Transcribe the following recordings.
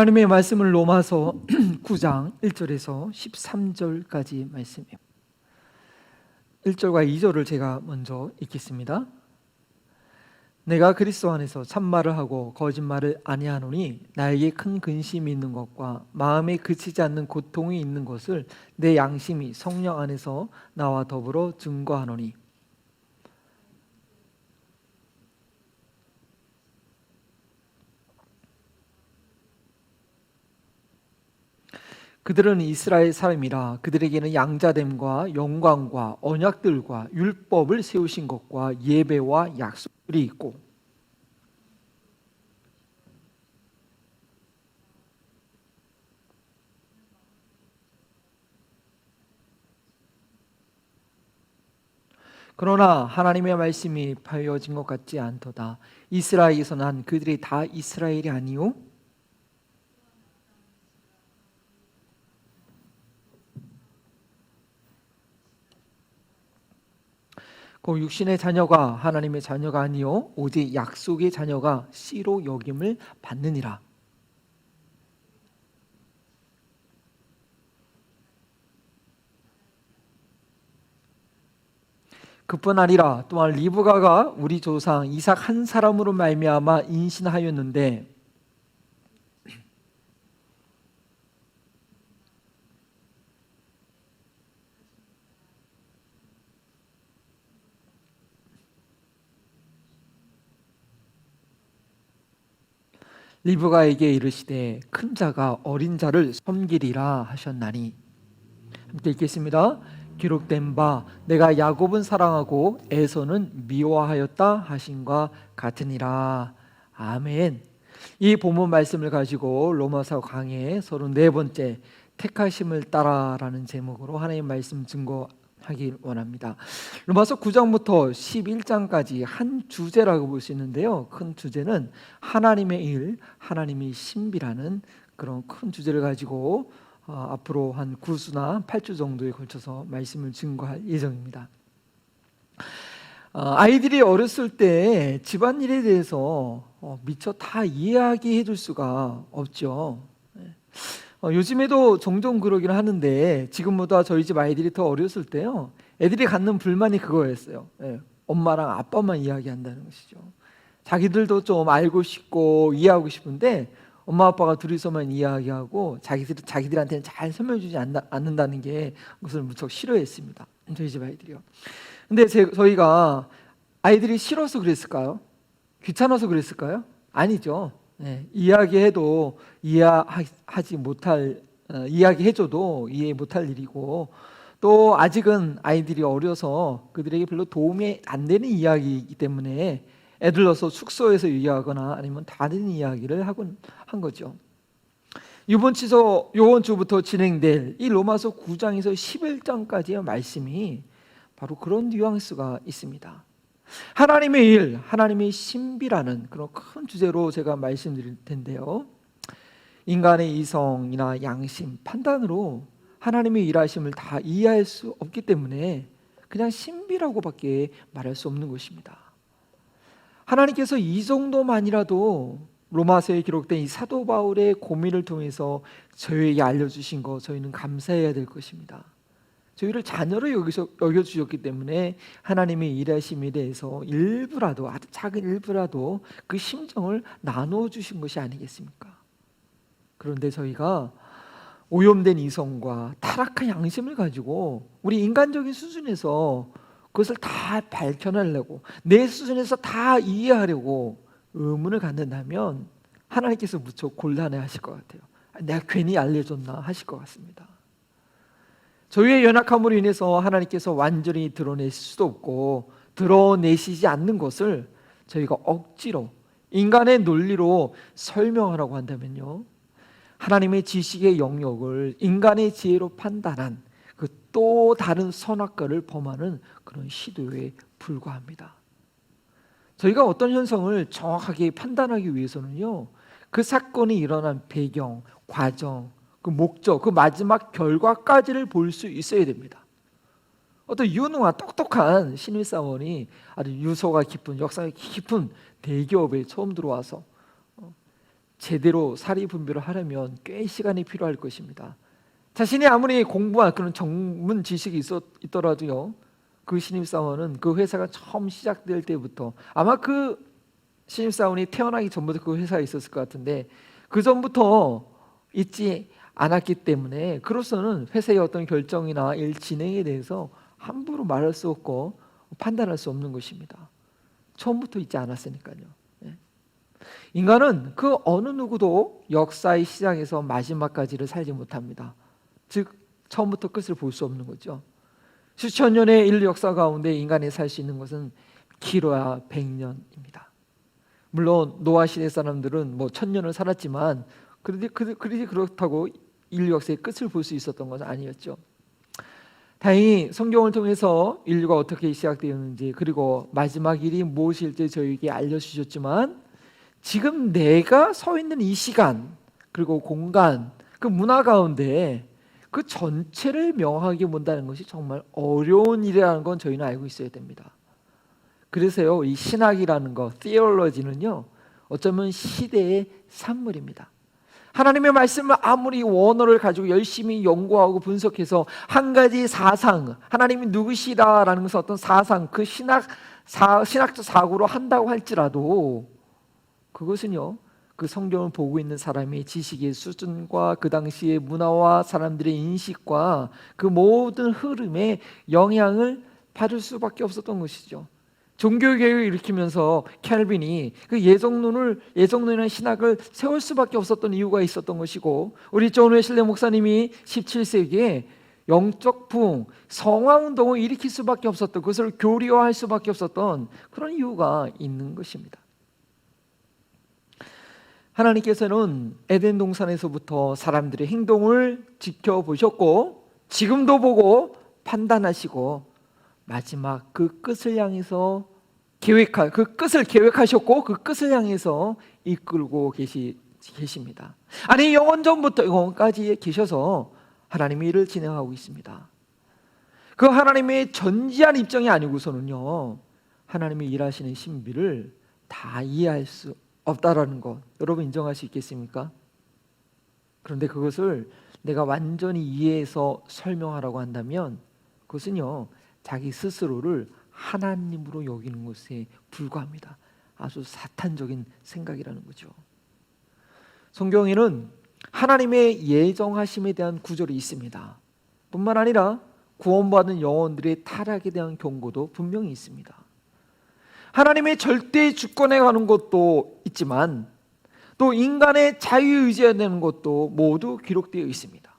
하나님의 말씀을 로마서 9장 1절에서 13절까지 말씀이에요. 1절과 2절을 제가 먼저 읽겠습니다. 내가 그리스도 안에서 참말을 하고 거짓말을 아니하노니 나에게 큰 근심이 있는 것과 마음에 그치지 않는 고통이 있는 것을 내 양심이 성령 안에서 나와 더불어 증거하노니 그들은 이스라엘 사람이라 그들에게는 양자됨과 영광과 언약들과 율법을 세우신 것과 예배와 약속들이 있고 그러나 하나님의 말씀이 파여진 것 같지 않도다. 이스라엘에서 난 그들이 다 이스라엘이 아니요 그 육신의 자녀가 하나님의 자녀가 아니요 오직 약속의 자녀가 씨로 여김을 받느니라. 그뿐 아니라 또한 리브가가 우리 조상 이삭 한 사람으로 말미암아 인신하였는데 리브가에게 이르시되 큰 자가 어린 자를 섬기리라 하셨나니. 함께 읽겠습니다. 기록된 바 내가 야곱은 사랑하고 에서는 미워하였다 하신과 같으니라. 아멘. 이 본문 말씀을 가지고 로마서 강의 34번째 택하심을 따라라는 제목으로 하나님 말씀 증거하길 원합니다. 로마서 9장부터 11장까지 한 주제라고 볼 수 있는데요. 큰 주제는 하나님의 일, 하나님의 신비라는 그런 큰 주제를 가지고 앞으로 한 9수나 8주 정도에 걸쳐서 말씀을 증거할 예정입니다. 아이들이 어렸을 때 집안일에 대해서 미처 다 이해하게 해줄 수가 없죠. 요즘에도 종종 그러긴 하는데 지금보다 저희 집 아이들이 더 어렸을 때요, 애들이 갖는 불만이 그거였어요. 엄마랑 아빠만 이야기한다는 것이죠. 자기들도 좀 알고 싶고 이해하고 싶은데 엄마 아빠가 둘이서만 이야기하고 자기들한테는 잘 설명해주지 않는다는 게 그것을 무척 싫어했습니다. 저희 집 아이들이요. 근데 저희가 아이들이 싫어서 그랬을까요? 귀찮아서 그랬을까요? 아니죠. 이야기해도 이야기해줘도 이해 못할 일이고, 또 아직은 아이들이 어려서 그들에게 별로 도움이 안 되는 이야기이기 때문에 애들러서 숙소에서 이야기하거나 아니면 다른 이야기를 하곤 한 거죠. 이번 주부터 진행될 이 로마서 9장에서 11장까지의 말씀이 바로 그런 뉘앙스가 있습니다. 하나님의 일, 하나님의 신비라는 그런 큰 주제로 제가 말씀드릴 텐데요, 인간의 이성이나 양심, 판단으로 하나님의 일하심을 다 이해할 수 없기 때문에 그냥 신비라고밖에 말할 수 없는 것입니다. 하나님께서 이 정도만이라도 로마서에 기록된 이 사도 바울의 고민을 통해서 저희에게 알려주신 거, 저희는 감사해야 될 것입니다. 저희를 자녀로 여겨주셨기 때문에 하나님의 일하심에 대해서 일부라도, 아주 작은 일부라도 그 심정을 나누어 주신 것이 아니겠습니까? 그런데 저희가 오염된 이성과 타락한 양심을 가지고 우리 인간적인 수준에서 그것을 다 밝혀내려고, 내 수준에서 다 이해하려고 의문을 갖는다면 하나님께서 무척 곤란해 하실 것 같아요. 내가 괜히 알려줬나 하실 것 같습니다. 저희의 연약함으로 인해서 하나님께서 완전히 드러내실 수도 없고, 드러내시지 않는 것을 저희가 억지로 인간의 논리로 설명하라고 한다면요, 하나님의 지식의 영역을 인간의 지혜로 판단한 그 또 다른 선악과를 범하는 그런 시도에 불과합니다. 저희가 어떤 현상을 정확하게 판단하기 위해서는요, 그 사건이 일어난 배경, 과정, 그 목적, 그 마지막 결과까지를 볼 수 있어야 됩니다. 어떤 유능한 똑똑한 신입사원이 아주 유서가 깊은, 역사가 깊은 대기업에 처음 들어와서 제대로 사리 분별을 하려면 꽤 시간이 필요할 것입니다. 자신이 아무리 공부한 그런 전문 지식이 있더라도요, 그 신입사원은 그 회사가 처음 시작될 때부터, 아마 그 신입사원이 태어나기 전부터 그 회사에 있었을 것 같은데, 그 전부터 있지 않았기 때문에 그로서는 회사의 어떤 결정이나 일 진행에 대해서 함부로 말할 수 없고 판단할 수 없는 것입니다. 처음부터 있지 않았으니까요. 예. 인간은 그 어느 누구도 역사의 시작에서 마지막까지를 살지 못합니다. 즉 처음부터 끝을 볼 수 없는 거죠. 수천 년의 인류 역사 가운데 인간이 살 수 있는 것은 길어야 100년입니다. 물론 노아 시대 사람들은 뭐 1000년을 살았지만 그러지 그렇다고 인류 역사의 끝을 볼 수 있었던 것은 아니었죠. 다행히 성경을 통해서 인류가 어떻게 시작되었는지, 그리고 마지막 일이 무엇일지 저에게 알려주셨지만, 지금 내가 서 있는 이 시간 그리고 공간, 그 문화 가운데 그 전체를 명확하게 본다는 것이 정말 어려운 일이라는 건 저희는 알고 있어야 됩니다. 그래서요, 이 신학이라는 거, theology는요, 어쩌면 시대의 산물입니다. 하나님의 말씀을 아무리 원어를 가지고 열심히 연구하고 분석해서 한 가지 사상, 하나님이 누구시다라는 것은 어떤 사상, 그 신학적 사고로 한다고 할지라도 그것은요, 그 성경을 보고 있는 사람의 지식의 수준과 그 당시의 문화와 사람들의 인식과 그 모든 흐름에 영향을 받을 수밖에 없었던 것이죠. 종교개혁을 일으키면서 캘빈이 그 예정론이라는 신학을 세울 수밖에 없었던 이유가 있었던 것이고, 우리 존 웨슬리 목사님이 17세기에 영적 부흥, 성화운동을 일으킬 수밖에 없었던, 그것을 교리화할 수밖에 없었던 그런 이유가 있는 것입니다. 하나님께서는 에덴 동산에서부터 사람들의 행동을 지켜보셨고, 지금도 보고 판단하시고, 마지막 그 끝을 향해서 그 끝을 계획하셨고, 그 끝을 향해서 이끌고 계십니다. 아니, 영원전부터 영원까지 계셔서 하나님의 일을 진행하고 있습니다. 그 하나님의 전지한 입장이 아니고서는요, 하나님의 일하시는 신비를 다 이해할 수 없다라는 것, 여러분 인정할 수 있겠습니까? 그런데 그것을 내가 완전히 이해해서 설명하라고 한다면 그것은요, 자기 스스로를 하나님으로 여기는 것에 불과합니다. 아주 사탄적인 생각이라는 거죠. 성경에는 하나님의 예정하심에 대한 구절이 있습니다. 뿐만 아니라 구원받은 영혼들의 타락에 대한 경고도 분명히 있습니다. 하나님의 절대 주권에 가는 것도 있지만 또 인간의 자유의지에 대한 것도 모두 기록되어 있습니다.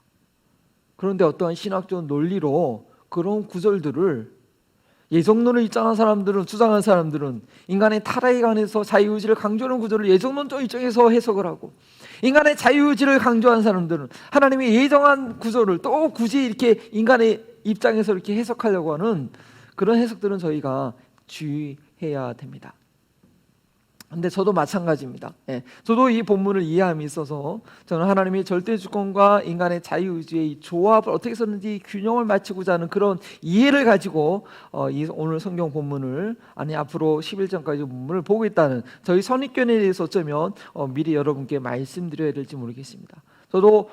그런데 어떠한 신학적 논리로 그런 구절들을, 예정론을 입장한 사람들은, 주장한 사람들은 인간의 타락에 관해서 자유의지를 강조하는 구절을 예정론적 입장에서 해석을 하고, 인간의 자유의지를 강조한 사람들은 하나님의 예정한 구절을 또 굳이 이렇게 인간의 입장에서 이렇게 해석하려고 하는 그런 해석들은 저희가 주의해야 됩니다. 근데 저도 마찬가지입니다. 저도 이 본문을 이해함에 있어서 저는 하나님의 절대 주권과 인간의 자유의지의 이 조합을 어떻게 썼는지 균형을 맞추고자 하는 그런 이해를 가지고 이 오늘 성경 본문을, 아니 앞으로 11장까지 본문을 보고 있다는 저희 선입견에 대해서 어쩌면 미리 여러분께 말씀드려야 될지 모르겠습니다. 저도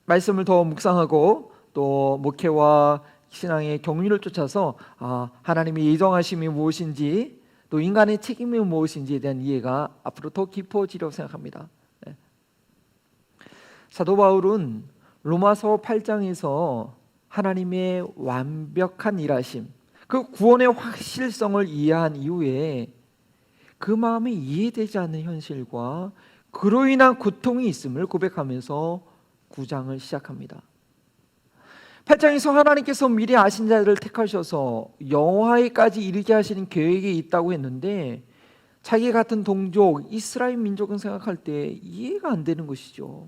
말씀을 더 묵상하고 또 목회와 신앙의 경륜을 쫓아서 하나님의 예정하심이 무엇인지, 또 인간의 책임이 무엇인지에 대한 이해가 앞으로 더 깊어지려고 생각합니다. 사도 바울은 로마서 8장에서 하나님의 완벽한 일하심, 그 구원의 확실성을 이해한 이후에 그 마음이 이해되지 않는 현실과 그로 인한 고통이 있음을 고백하면서 9장을 시작합니다. 8장에서 하나님께서 미리 아신 자들을 택하셔서 영화에까지 이르게 하시는 계획이 있다고 했는데, 자기 같은 동족 이스라엘 민족은 생각할 때 이해가 안 되는 것이죠.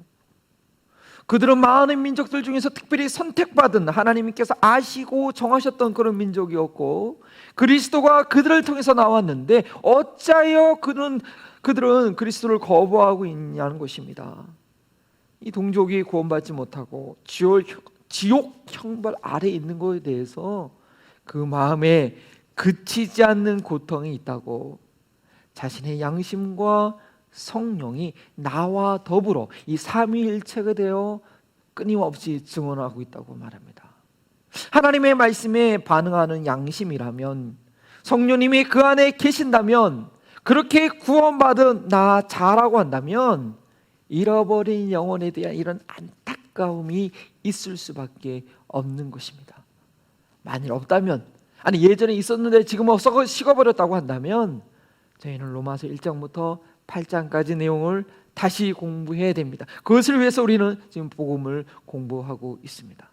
그들은 많은 민족들 중에서 특별히 선택받은, 하나님께서 아시고 정하셨던 그런 민족이었고, 그리스도가 그들을 통해서 나왔는데 어찌하여 그들은 그리스도를 거부하고 있냐는 것입니다. 이 동족이 구원받지 못하고 지옥 형벌 아래 있는 것에 대해서 그 마음에 그치지 않는 고통이 있다고, 자신의 양심과 성령이 나와 더불어 이 삼위일체가 되어 끊임없이 증언하고 있다고 말합니다. 하나님의 말씀에 반응하는 양심이라면, 성령님이 그 안에 계신다면, 그렇게 구원받은 나 자라고 한다면 잃어버린 영혼에 대한 이런 안타까움이 있을 수밖에 없는 것입니다. 만일 없다면, 아니 예전에 있었는데 지금은 식어버렸다고 한다면 저희는 로마서 1장부터 8장까지 내용을 다시 공부해야 됩니다. 그것을 위해서 우리는 지금 복음을 공부하고 있습니다.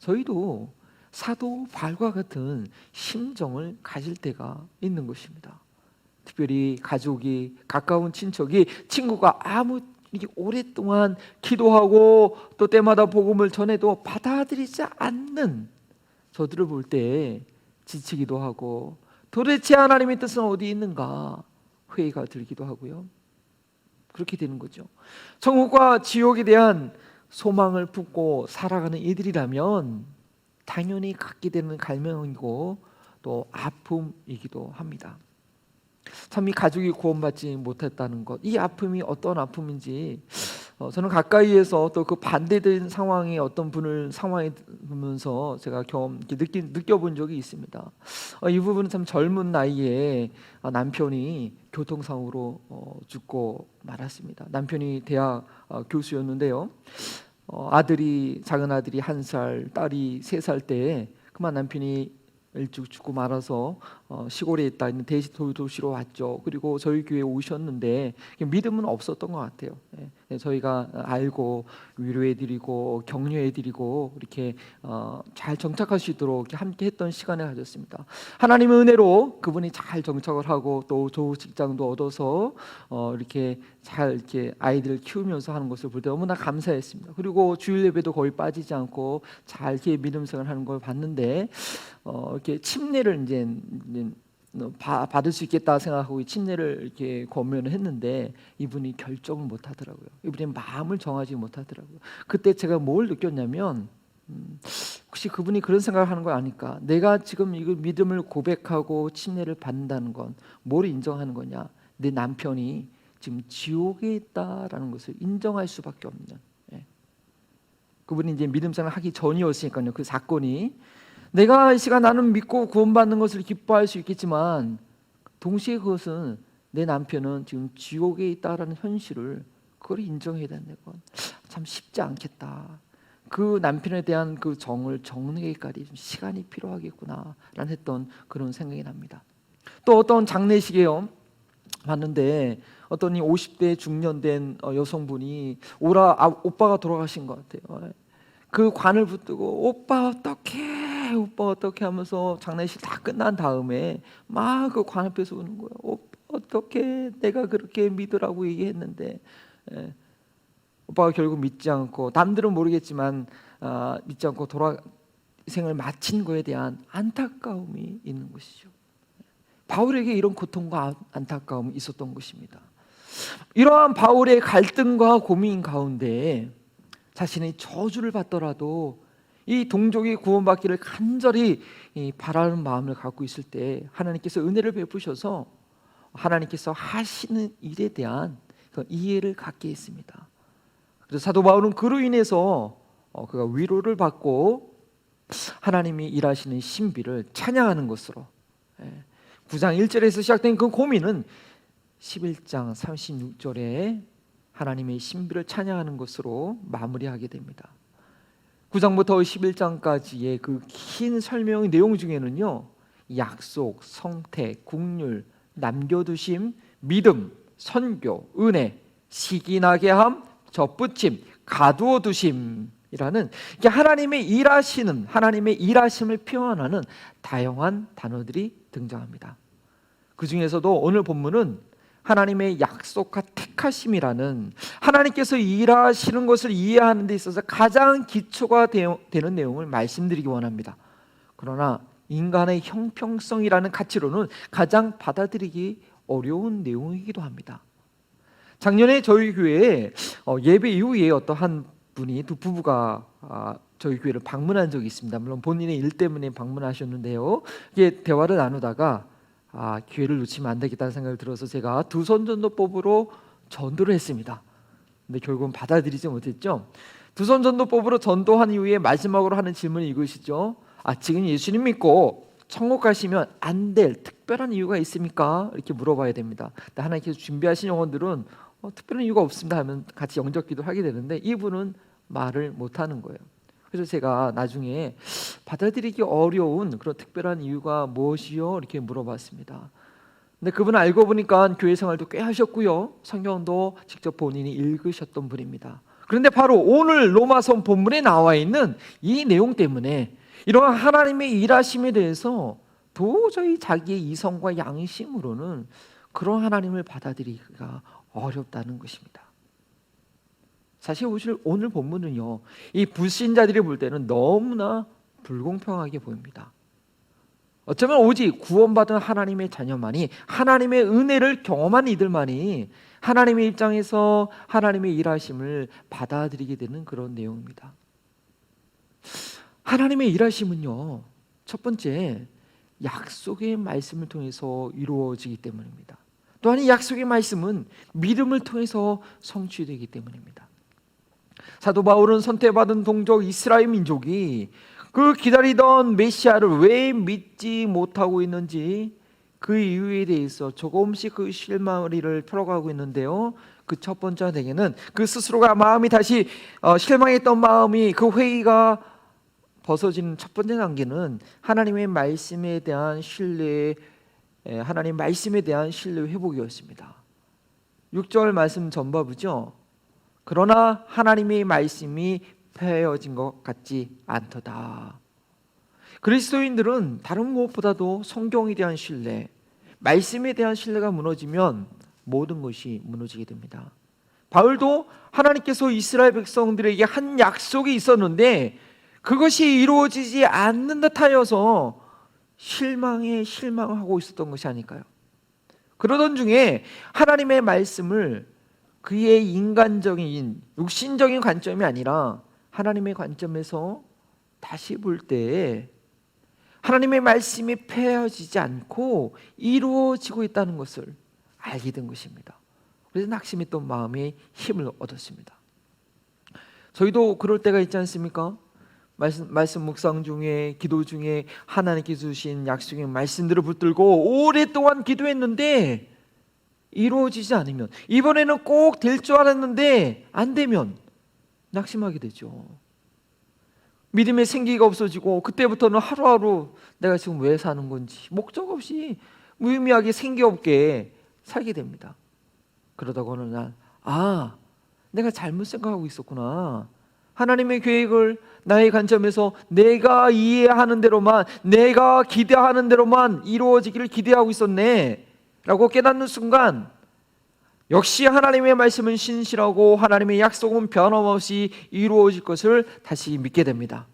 저희도 사도 바울과 같은 심정을 가질 때가 있는 것입니다. 특별히 가족이, 가까운 친척이, 친구가 아무 이렇게 오랫동안 기도하고 또 때마다 복음을 전해도 받아들이지 않는 저들을 볼 때 지치기도 하고, 도대체 하나님의 뜻은 어디 있는가 회의가 들기도 하고요. 그렇게 되는 거죠. 천국과 지옥에 대한 소망을 품고 살아가는 이들이라면 당연히 갖게 되는 갈망이고 또 아픔이기도 합니다. 참 이 가족이 구원받지 못했다는 것, 이 아픔이 어떤 아픔인지 저는 가까이에서 또 그 반대된 상황의 어떤 분을 상황에 보면서 제가 느껴본 적이 있습니다. 이 부분은 참 젊은 나이에 남편이 교통사고로 죽고 말았습니다. 남편이 대학 교수였는데요. 작은 아들이 1살, 딸이 3살 때에 그만 남편이 일찍 죽고 말아서 시골에 있는 도시로 왔죠. 그리고 저희 교회에 오셨는데 믿음은 없었던 것 같아요. 저희가 알고 위로해드리고 격려해드리고 이렇게 잘 정착할 수 있도록 함께 했던 시간을 가졌습니다. 하나님의 은혜로 그분이 잘 정착을 하고 또 좋은 직장도 얻어서 이렇게 잘 이렇게 아이들을 키우면서 하는 것을 볼 때 너무나 감사했습니다. 그리고 주일 예배도 거의 빠지지 않고 잘 이렇게 믿음 생활을 하는 걸 봤는데 이렇게 침례를 이제 받을 수 있겠다 생각하고 침례를 이렇게 권면을 했는데 이분이 결정을 못 하더라고요. 이분이 마음을 정하지 못하더라고요. 그때 제가 뭘 느꼈냐면 혹시 그분이 그런 생각을 하는 거 아닐까? 내가 지금 이거 믿음을 고백하고 침례를 받는다는 건 뭘 인정하는 거냐? 내 남편이 지금 지옥에 있다라는 것을 인정할 수밖에 없는. 그분이 이제 믿음 생활 하기 전이었으니까요. 그 사건이 내가 이 시간 나는 믿고 구원받는 것을 기뻐할 수 있겠지만 동시에 그것은 내 남편은 지금 지옥에 있다라는 현실을 그걸 인정해야 되는 건 참 쉽지 않겠다. 그 남편에 대한 그 정을 정리하기까지 좀 시간이 필요하겠구나라는 했던 그런 생각이 납니다. 또 어떤 장례식에요 봤는데 어떤 50대 중년 된 여성분이 오빠가 돌아가신 것 같아요. 그 관을 붙들고 오빠 어떡해 하면서 장례식 다 끝난 다음에 막 그 관 앞에서 우는 거예요. 오빠 어떡해, 내가 그렇게 믿으라고 얘기했는데. 오빠가 결국 믿지 않고, 남들은 모르겠지만 믿지 않고 생을 마친 거에 대한 안타까움이 있는 것이죠. 바울에게 이런 고통과 안타까움이 있었던 것입니다. 이러한 바울의 갈등과 고민 가운데 자신의 저주를 받더라도 이 동족이 구원받기를 간절히 바라는 마음을 갖고 있을 때 하나님께서 은혜를 베푸셔서 하나님께서 하시는 일에 대한 그 이해를 갖게 했습니다. 그래서 사도 바울은 그로 인해서 그가 위로를 받고 하나님이 일하시는 신비를 찬양하는 것으로 9장 1절에서 시작된 그 고민은 11장 36절에 하나님의 신비를 찬양하는 것으로 마무리하게 됩니다. 9장부터 11장까지의 그 긴 설명의 내용 중에는요, 약속, 성택, 국률, 남겨두심, 믿음, 선교, 은혜, 시기나게 함, 접붙임, 가두어 두심이라는 하나님의 일하심을 표현하는 다양한 단어들이 등장합니다. 그 중에서도 오늘 본문은 하나님의 약속과 택하심이라는 하나님께서 일하시는 것을 이해하는 데 있어서 가장 기초가 되는 내용을 말씀드리기 원합니다. 그러나 인간의 형평성이라는 가치로는 가장 받아들이기 어려운 내용이기도 합니다. 작년에 저희 교회에 예배 이후에 어떤 두 부부가 저희 교회를 방문한 적이 있습니다. 물론 본인의 일 때문에 방문하셨는데요. 이게 대화를 나누다가 기회를 놓치면 안 되겠다는 생각이 들어서 제가 두 손 전도법으로 전도를 했습니다. 근데 결국은 받아들이지 못했죠. 두 손 전도법으로 전도한 이후에 마지막으로 하는 질문이 이것이죠. 지금 예수님 믿고 천국 가시면 안 될 특별한 이유가 있습니까? 이렇게 물어봐야 됩니다. 근데 하나님께서 준비하신 영혼들은 특별한 이유가 없습니다 하면 같이 영접 기도를 하게 되는데, 이분은 말을 못하는 거예요. 그래서 제가 나중에 받아들이기 어려운 그런 특별한 이유가 무엇이요? 이렇게 물어봤습니다. 근데 그분은 알고 보니까 교회 생활도 꽤 하셨고요, 성경도 직접 본인이 읽으셨던 분입니다. 그런데 바로 오늘 로마서 본문에 나와 있는 이 내용 때문에 이러한 하나님의 일하심에 대해서 도저히 자기의 이성과 양심으로는 그런 하나님을 받아들이기가 어렵다는 것입니다. 사실 오늘 본문은요, 이 불신자들이 볼 때는 너무나 불공평하게 보입니다. 어쩌면 오직 구원받은 하나님의 자녀만이, 하나님의 은혜를 경험한 이들만이 하나님의 입장에서 하나님의 일하심을 받아들이게 되는 그런 내용입니다. 하나님의 일하심은요, 첫 번째 약속의 말씀을 통해서 이루어지기 때문입니다. 또한 이 약속의 말씀은 믿음을 통해서 성취되기 때문입니다. 사도 바울은 선택받은 동족 이스라엘 민족이 그 기다리던 메시아를 왜 믿지 못하고 있는지 그 이유에 대해서 조금씩 그 실마리를 펴가고 있는데요, 그 첫 번째 단계는 그 스스로가 마음이 다시 실망했던 마음이, 그 회의가 벗어지는 첫 번째 단계는 하나님의 말씀에 대한 신뢰, 하나님 말씀에 대한 신뢰 회복이었습니다. 6절 말씀 전바부죠. 그러나 하나님의 말씀이 폐해진 것 같지 않도다. 그리스도인들은 다른 무엇보다도 성경에 대한 신뢰, 말씀에 대한 신뢰가 무너지면 모든 것이 무너지게 됩니다. 바울도 하나님께서 이스라엘 백성들에게 한 약속이 있었는데 그것이 이루어지지 않는 듯하여서 실망하고 있었던 것이 아닐까요? 그러던 중에 하나님의 말씀을 그의 인간적인 육신적인 관점이 아니라 하나님의 관점에서 다시 볼 때 하나님의 말씀이 폐해지지 않고 이루어지고 있다는 것을 알게 된 것입니다. 그래서 낙심했던 마음에 힘을 얻었습니다. 저희도 그럴 때가 있지 않습니까? 말씀 묵상 중에, 기도 중에 하나님께서 주신 약속의 말씀들을 붙들고 오랫동안 기도했는데 이루어지지 않으면, 이번에는 꼭 될 줄 알았는데 안 되면 낙심하게 되죠. 믿음의 생기가 없어지고 그때부터는 하루하루 내가 지금 왜 사는 건지 목적 없이 무의미하게 생기 없게 살게 됩니다. 그러다가 어느 날 내가 잘못 생각하고 있었구나. 하나님의 계획을 나의 관점에서 내가 이해하는 대로만, 내가 기대하는 대로만 이루어지기를 기대하고 있었네 라고 깨닫는 순간 역시 하나님의 말씀은 신실하고 하나님의 약속은 변함없이 이루어질 것을 다시 믿게 됩니다.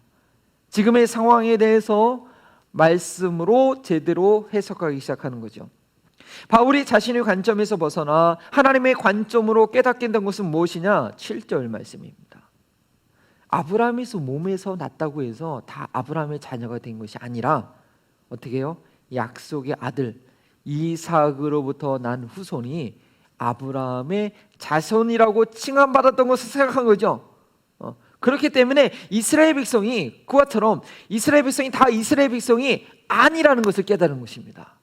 지금의 상황에 대해서 말씀으로 제대로 해석하기 시작하는 거죠. 바울이 자신의 관점에서 벗어나 하나님의 관점으로 깨닫게 된 것은 무엇이냐? 7절 말씀입니다. 아브라함에서 몸에서 났다고 해서 다 아브라함의 자녀가 된 것이 아니라 어떻게 해요? 약속의 아들 이삭으로부터 난 후손이 아브라함의 자손이라고 칭함받았던 것을 생각한 거죠. 그렇기 때문에 이스라엘 백성이, 그와처럼 이스라엘 백성이 다 이스라엘 백성이 아니라는 것을 깨달은 것입니다.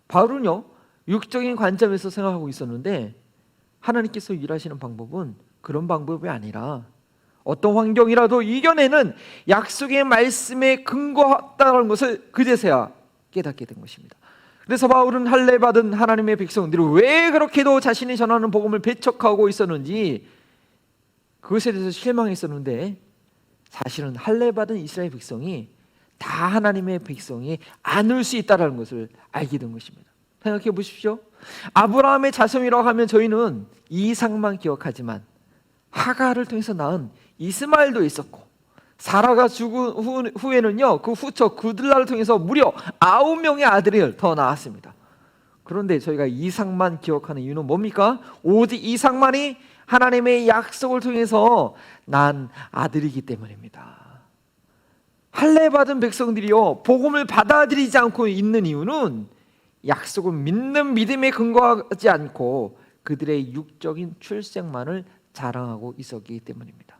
바울은요, 육적인 관점에서 생각하고 있었는데 하나님께서 일하시는 방법은 그런 방법이 아니라 어떤 환경이라도 이겨내는 약속의 말씀에 근거했다는 것을 그제서야 깨닫게 된 것입니다. 그래서 바울은 할례 받은 하나님의 백성들이 왜 그렇게도 자신이 전하는 복음을 배척하고 있었는지 그것에 대해서 실망했었는데, 사실은 할례 받은 이스라엘 백성이 다 하나님의 백성이 아닐 수 있다는 것을 알게 된 것입니다. 생각해 보십시오. 아브라함의 자손이라고 하면 저희는 이삭만 기억하지만 하가를 통해서 낳은 이스마엘도 있었고, 사라가 죽은 후에는요, 그 후처 구들라를 통해서 무려 9명의 아들을 더 낳았습니다. 그런데 저희가 이삭만 기억하는 이유는 뭡니까? 오직 이삭만이 하나님의 약속을 통해서 난 아들이기 때문입니다. 할례 받은 백성들이요, 복음을 받아들이지 않고 있는 이유는 약속을 믿는 믿음에 근거하지 않고 그들의 육적인 출생만을 자랑하고 있었기 때문입니다.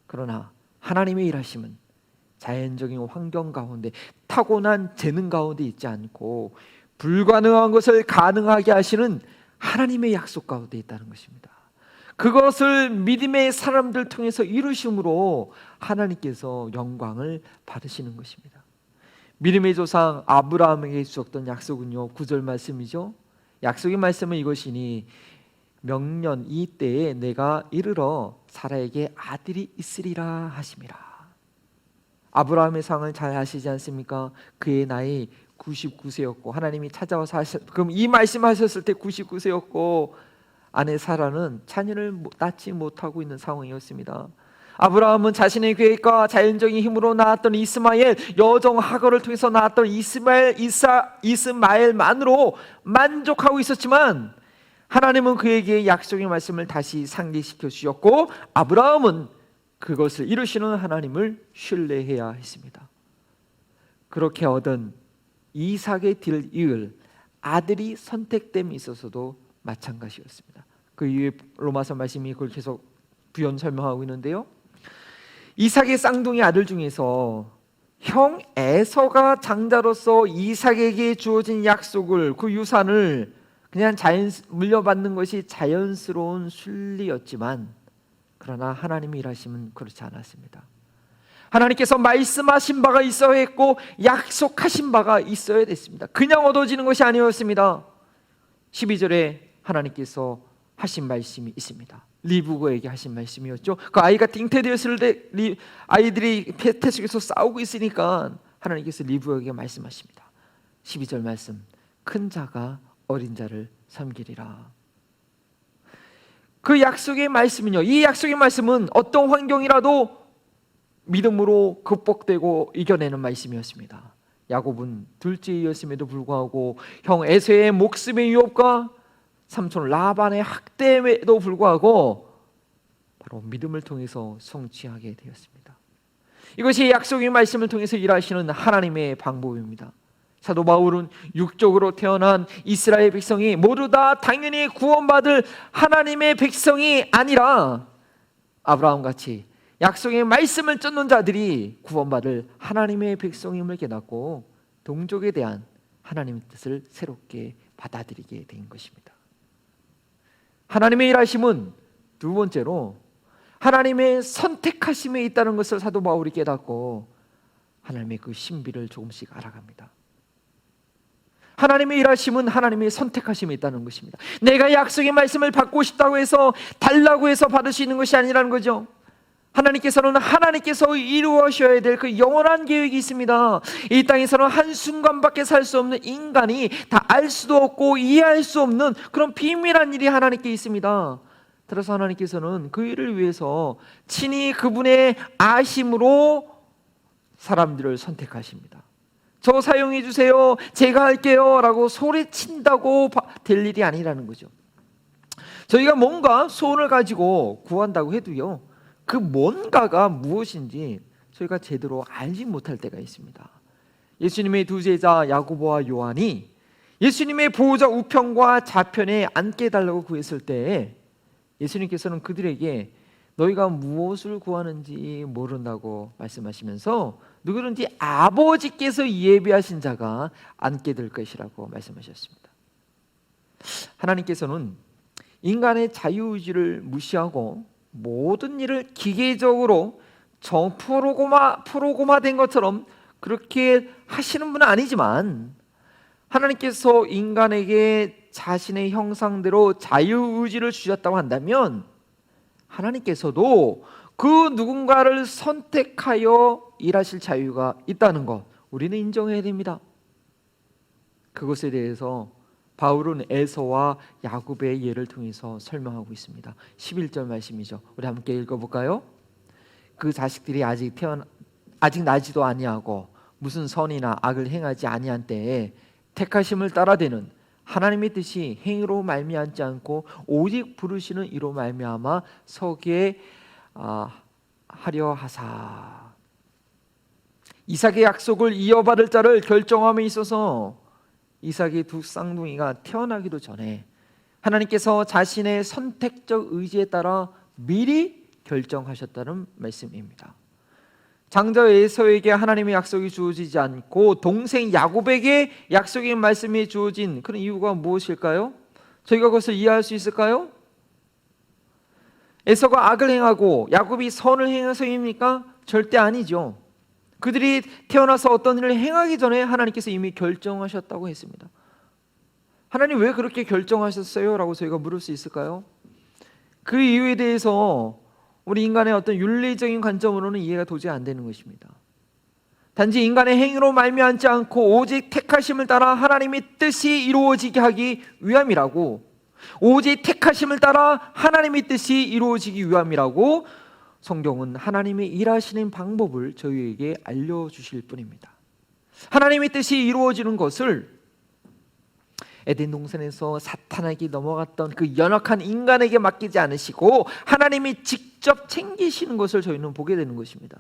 그러나 하나님의 일하심은 자연적인 환경 가운데, 타고난 재능 가운데 있지 않고 불가능한 것을 가능하게 하시는 하나님의 약속 가운데 있다는 것입니다. 그것을 믿음의 사람들 통해서 이루심으로 하나님께서 영광을 받으시는 것입니다. 믿음의 조상 아브라함에게 주셨던 약속은요, 9절 말씀이죠. 약속의 말씀은 이것이니 명년 이때에 내가 이르러 사라에게 아들이 있으리라 하심이라. 아브라함의 상을 잘 아시지 않습니까? 그의 나이 99세였고 하나님이 찾아와서 그럼 이 말씀하셨을 때 99세였고 아내 사라는 자녀를 낳지 못하고 있는 상황이었습니다. 아브라함은 자신의 계획과 자연적인 힘으로 낳았던 이스마엘, 여종 하거를 통해서 낳았던 이스마엘만으로 만족하고 있었지만 하나님은 그에게 약속의 말씀을 다시 상기시켜 주셨고 아브라함은 그것을 이루시는 하나님을 신뢰해야 했습니다. 그렇게 얻은 이삭의 뒤를 이을 아들이 선택됨에 있어서도 마찬가지였습니다. 그 이후에 로마서 말씀이 그걸 계속 부연 설명하고 있는데요, 이삭의 쌍둥이 아들 중에서 형 에서가 장자로서 이삭에게 주어진 약속을, 그 유산을 그냥 물려받는 것이 자연스러운 순리였지만 그러나 하나님의 일하심은 그렇지 않았습니다. 하나님께서 말씀하신 바가 있어야 했고 약속하신 바가 있어야 됐습니다. 그냥 얻어지는 것이 아니었습니다. 12절에 하나님께서 하신 말씀이 있습니다. 리브고에게 하신 말씀이었죠. 그 아이가 잉태되었을 때 아이들이 태속에서 싸우고 있으니까 하나님께서 리브고에게 말씀하십니다. 12절 말씀, 큰 자가 어린 자를 섬기리라. 그 약속의 말씀은요, 이 약속의 말씀은 어떤 환경이라도 믿음으로 극복되고 이겨내는 말씀이었습니다. 야곱은 둘째였음에도 불구하고 형 에서의 목숨의 위협과 삼손 라반의 학대에도 불구하고 바로 믿음을 통해서 성취하게 되었습니다. 이것이 약속의 말씀을 통해서 일하시는 하나님의 방법입니다. 사도 바울은 육적으로 태어난 이스라엘 백성이 모두 다 당연히 구원받을 하나님의 백성이 아니라 아브라함같이 약속의 말씀을 쫓는 자들이 구원받을 하나님의 백성임을 깨닫고 동족에 대한 하나님의 뜻을 새롭게 받아들이게 된 것입니다. 하나님의 일하심은 두 번째로 하나님의 선택하심에 있다는 것을 사도 바울이 깨닫고 하나님의 그 신비를 조금씩 알아갑니다. 하나님의 일하심은 하나님의 선택하심에 있다는 것입니다. 내가 약속의 말씀을 받고 싶다고 해서 달라고 해서 받을 수 있는 것이 아니라는 거죠. 하나님께서는 하나님께서 이루어셔야 될 그 영원한 계획이 있습니다. 이 땅에서는 한순간밖에 살 수 없는 인간이 다 알 수도 없고 이해할 수 없는 그런 비밀한 일이 하나님께 있습니다. 따라서 하나님께서는 그 일을 위해서 친히 그분의 아심으로 사람들을 선택하십니다. 저 사용해 주세요, 제가 할게요 라고 소리친다고 될 일이 아니라는 거죠. 저희가 뭔가 소원을 가지고 구한다고 해도요, 그 뭔가가 무엇인지 저희가 제대로 알지 못할 때가 있습니다. 예수님의 두 제자 야고보와 요한이 예수님의 보호자 우편과 좌편에 앉게 해달라고 구했을 때 예수님께서는 그들에게 너희가 무엇을 구하는지 모른다고 말씀하시면서 누구든지 아버지께서 예비하신 자가 앉게 될 것이라고 말씀하셨습니다. 하나님께서는 인간의 자유의지를 무시하고 모든 일을 기계적으로 프로그마된 것처럼 그렇게 하시는 분은 아니지만 하나님께서 인간에게 자신의 형상대로 자유의지를 주셨다고 한다면 하나님께서도 그 누군가를 선택하여 일하실 자유가 있다는 것 우리는 인정해야 됩니다. 그것에 대해서 바울은 에서와 야곱의 예를 통해서 설명하고 있습니다. 11절 말씀이죠. 우리 함께 읽어볼까요? 그 자식들이 아직 나지도 아니하고 무슨 선이나 악을 행하지 아니한 때에 택하심을 따라되는 하나님의 뜻이 행위로 말미암지 않고 오직 부르시는 이로 말미암아 서게 하려 하사. 이삭의 약속을 이어받을 자를 결정함에 있어서 이삭의 두 쌍둥이가 태어나기도 전에 하나님께서 자신의 선택적 의지에 따라 미리 결정하셨다는 말씀입니다. 장자 에서에게 하나님의 약속이 주어지지 않고 동생 야곱에게 약속의 말씀이 주어진 그런 이유가 무엇일까요? 저희가 그것을 이해할 수 있을까요? 에서가 악을 행하고 야곱이 선을 행해서입니까? 절대 아니죠. 그들이 태어나서 어떤 일을 행하기 전에 하나님께서 이미 결정하셨다고 했습니다. 하나님 왜 그렇게 결정하셨어요? 라고 저희가 물을 수 있을까요? 그 이유에 대해서 우리 인간의 어떤 윤리적인 관점으로는 이해가 도저히 안 되는 것입니다. 단지 인간의 행위로 말미암지 않고 오직 택하심을 따라 하나님의 뜻이 이루어지게 하기 위함이라고, 오직 택하심을 따라 하나님의 뜻이 이루어지기 위함이라고 성경은 하나님의 일하시는 방법을 저희에게 알려주실 뿐입니다. 하나님의 뜻이 이루어지는 것을 에덴 동산에서 사탄에게 넘어갔던 그 연약한 인간에게 맡기지 않으시고 하나님이 직접 챙기시는 것을 저희는 보게 되는 것입니다.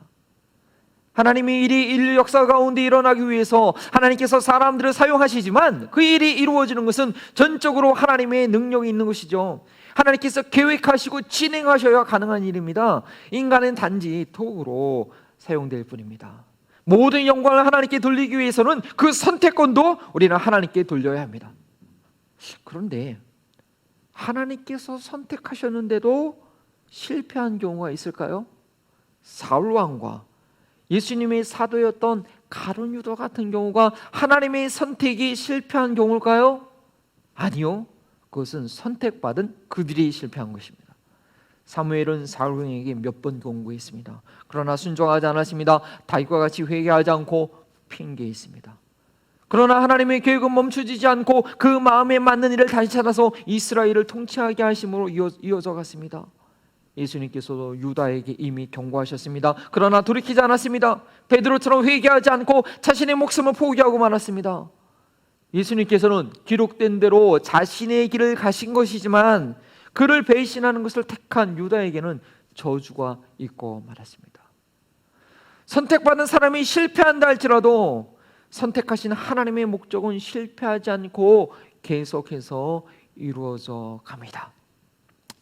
하나님의 일이 인류 역사 가운데 일어나기 위해서 하나님께서 사람들을 사용하시지만 그 일이 이루어지는 것은 전적으로 하나님의 능력이 있는 것이죠. 하나님께서 계획하시고 진행하셔야 가능한 일입니다. 인간은 단지 도구로 사용될 뿐입니다. 모든 영광을 하나님께 돌리기 위해서는 그 선택권도 우리는 하나님께 돌려야 합니다. 그런데 하나님께서 선택하셨는데도 실패한 경우가 있을까요? 사울 왕과 예수님의 사도였던 가룟 유다 같은 경우가 하나님의 선택이 실패한 경우일까요? 아니요. 그것은 선택받은 그들이 실패한 것입니다. 사무엘은 사울 왕에게 몇 번 경고했습니다. 그러나 순종하지 않았습니다. 다윗과 같이 회개하지 않고 핑계했습니다. 그러나 하나님의 계획은 멈추지 않고 그 마음에 맞는 일을 다시 찾아서 이스라엘을 통치하게 하심으로 이어져 갔습니다. 예수님께서도 유다에게 이미 경고하셨습니다. 그러나 돌이키지 않았습니다. 베드로처럼 회개하지 않고 자신의 목숨을 포기하고 말았습니다. 예수님께서는 기록된 대로 자신의 길을 가신 것이지만 그를 배신하는 것을 택한 유다에게는 저주가 있고 말았습니다. 선택받은 사람이 실패한다 할지라도 선택하신 하나님의 목적은 실패하지 않고 계속해서 이루어져 갑니다.